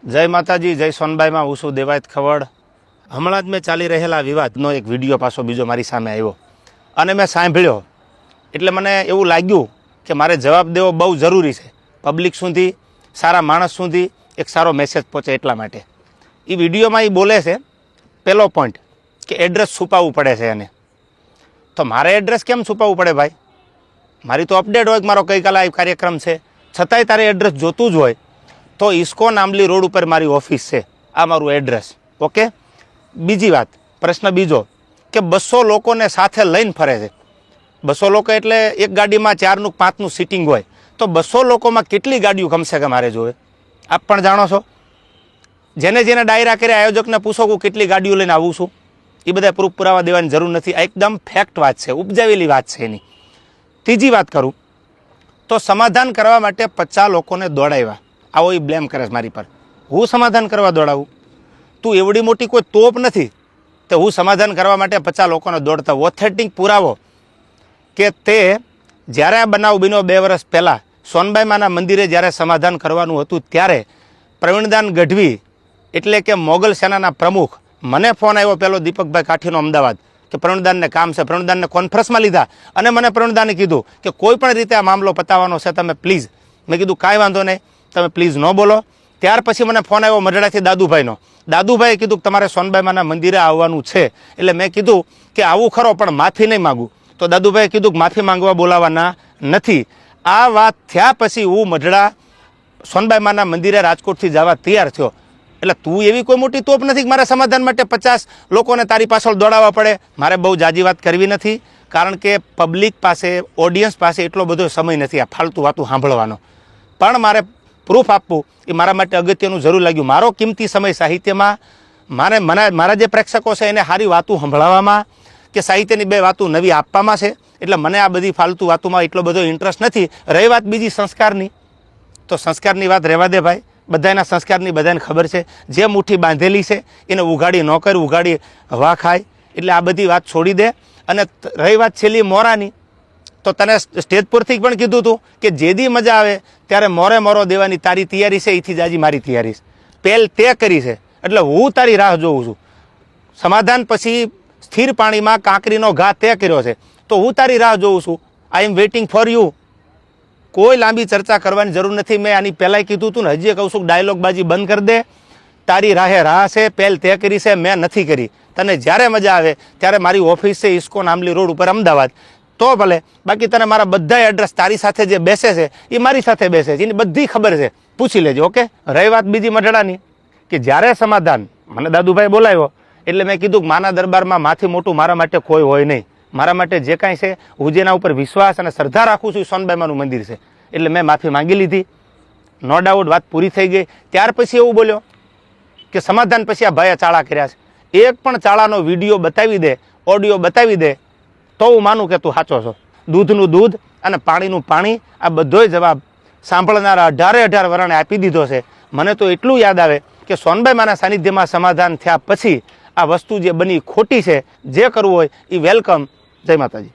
જય માતાજી, જય સોનબાઈમાં. હું છું દેવાયત ખવડ. હમણાં જ મેં ચાલી રહેલા વિવાદનો એક વિડીયો પાછો બીજો મારી સામે આવ્યો અને મેં સાંભળ્યો એટલે મને એવું લાગ્યું કે મારે જવાબ દેવો બહુ જરૂરી છે. પબ્લિક સુધી, સારા માણસ સુધી એક સારો મેસેજ પહોંચે એટલા માટે. એ વિડીયોમાં એ બોલે છે પહેલો પોઈન્ટ કે એડ્રેસ છુપાવવું પડે છે એને. તો મારે એડ્રેસ કેમ છુપાવવું પડે ભાઈ? મારી તો અપડેટ હોય કે મારો ગઈકાલે આ કાર્યક્રમ છે, છતાંય તારે એડ્રેસ જોતું જ હોય તો ઇસ્કોન આંબલી રોડ ઉપર મારી ઓફિસ છે, આ મારું એડ્રેસ. ઓકે. બીજી વાત, પ્રશ્ન બીજો કે 200 લોકોને સાથે લઈને ફરે છે. 200 લોકો એટલે એક ગાડીમાં 4નું 5નું સીટિંગ હોય તો 200 લોકોમાં કેટલી ગાડીઓ કમસે કમ મારે જોવે? આપ પણ જાણો છો. જેને જેને ડાયરા કર્યા આયોજકને પૂછો કે કેટલી ગાડીઓ લઈને આવું છું, એ બધા પ્રૂફ પુરાવા દેવાની જરૂર નથી. આ એકદમ ફેક્ટ વાત છે, ઉપજાવેલી વાત છે એની. ત્રીજી વાત કરું તો સમાધાન કરવા માટે 50 લોકોને દોડાવ્યા. આવો એ બ્લેમ કરે છે મારી પર. હું સમાધાન કરવા દોડાવું? તું એવડી મોટી કોઈ તોપ નથી તો હું સમાધાન કરવા માટે 50 લોકોને દોડતા. ઓથેન્ટિક પુરાવો કે તે જ્યારે આ બનાવ બન્યો 2 વર્ષ પહેલાં સોનબાઈ માના મંદિરે જ્યારે સમાધાન કરવાનું હતું ત્યારે પ્રવીણદાન ગઢવી એટલે કે મોગલ સેનાના પ્રમુખ, મને ફોન આવ્યો પેલો દીપકભાઈ કાઠીનો અમદાવાદ કે પ્રવીણદાનને કામ છે. પ્રવીણદાનને કોન્ફરન્સમાં લીધા અને મને પ્રવીણદાને કીધું કે કોઈ પણ રીતે આ મામલો પતાવવાનો છે, તમે પ્લીઝ. મેં કીધું કાંઈ વાંધો નહીં, તમે પ્લીઝ ન બોલો. ત્યાર પછી મને ફોન આવ્યો મઢડાથી દાદુભાઈનો. દાદુભાઈએ કીધું કે તમારે સોનબાઈ માના મંદિરે આવવાનું છે. એટલે મેં કીધું કે આવું ખરો પણ માફી નહીં માગું. તો દાદુભાઈએ કીધું કે માફી માંગવા બોલાવવાના નથી. આ વાત થયા પછી હું મઢડા સોનબાઈ માના મંદિરે રાજકોટથી જવા તૈયાર થયો. એટલે તું એવી કોઈ મોટી તોપ નથી કે મારે સમાધાન માટે 50 લોકોને તારી પાછળ દોડાવવા પડે. મારે બહુ જાજી વાત કરવી નથી, કારણ કે પબ્લિક પાસે, ઓડિયન્સ પાસે એટલો બધો સમય નથી આ ફાલતુ વાતું સાંભળવાનો. પણ મારે પ્રૂફ આપવું એ મારા માટે અગત્યનું જરૂર લાગ્યું. મારો કિંમતી સમય સાહિત્યમાં, મારા જે પ્રેક્ષકો છે એને સારી વાતું સંભળાવવામાં કે સાહિત્યની 2 વાતું નવી આપવામાં છે. એટલે મને આ બધી ફાલતુ વાતોમાં એટલો બધો ઇન્ટરેસ્ટ નથી. રહી વાત બીજી સંસ્કારની, તો સંસ્કારની વાત રહેવા દે ભાઈ. બધાના સંસ્કારની બધાને ખબર છે. જે મુઠ્ઠી બાંધેલી છે એને ઉઘાડી ન કર, ઉઘાડી હવા ખાય. એટલે આ બધી વાત છોડી દે. અને રહી વાત છેલ્લી મોરાની, તો તને સ્ટેજ પરથી પણ કીધું હતું કે જેદી મજા આવે ત્યારે મોરો દેવાની તારી તૈયારી છે, એથી જાજી મારી તૈયારી છે. પહેલ તે કરી છે એટલે હું તારી રાહ જોઉં છું. સમાધાન પછી સ્થિર પાણીમાં કાંકરીનો ઘા તે કર્યો છે તો હું તારી રાહ જોઉં છું. આઈ એમ વેઇટિંગ ફોર યુ. કોઈ લાંબી ચર્ચા કરવાની જરૂર નથી. મેં આની પહેલાંય કીધું હતું ને, હજી કહું છું, ડાયલોગબાજી બંધ કરી દે. તારી રાહે રાહ છે, પહેલ તે કરી છે, મેં નથી કરી. તને જ્યારે મજા આવે ત્યારે મારી ઓફિસ છે ઇસ્કોન આંબલી રોડ ઉપર અમદાવાદ, તો ભલે. બાકી તને મારા બધા એડ્રેસ તારી સાથે જે બેસે છે એ મારી સાથે બેસે છે, એની બધી ખબર છે, પૂછી લેજો. ઓકે. રહી વાત બીજી મઢડાની કે જ્યારે સમાધાન મને દાદુભાઈ બોલાવ્યો એટલે મેં કીધું કે માના દરબારમાં માથી મોટું મારા માટે કોઈ હોય નહીં. મારા માટે જે કાંઈ છે, હું જેના ઉપર વિશ્વાસ અને શ્રદ્ધા રાખું છું એ સોનબાઈ માનું મંદિર છે. એટલે મેં માફી માંગી લીધી. નો ડાઉટ વાત પૂરી થઈ ગઈ. ત્યાર પછી એવું બોલ્યો કે સમાધાન પછી આ ભાઈએ ચાળા કર્યા છે. એક પણ ચાળાનો વિડીયો બતાવી દે, ઓડિયો બતાવી દે તો હું માનું કે તું સાચો છો. દૂધનું દૂધ અને પાણીનું પાણી, આ બધોય જવાબ સાંભળનારા 18 વરણે આપી દીધો છે. મને તો એટલું યાદ આવે કે સોનબાઈ માના સાનિધ્યમાં સમાધાન થયા પછી આ વસ્તુ જે બની ખોટી છે, જે કરવું હોય એ વેલકમ. જય માતાજી.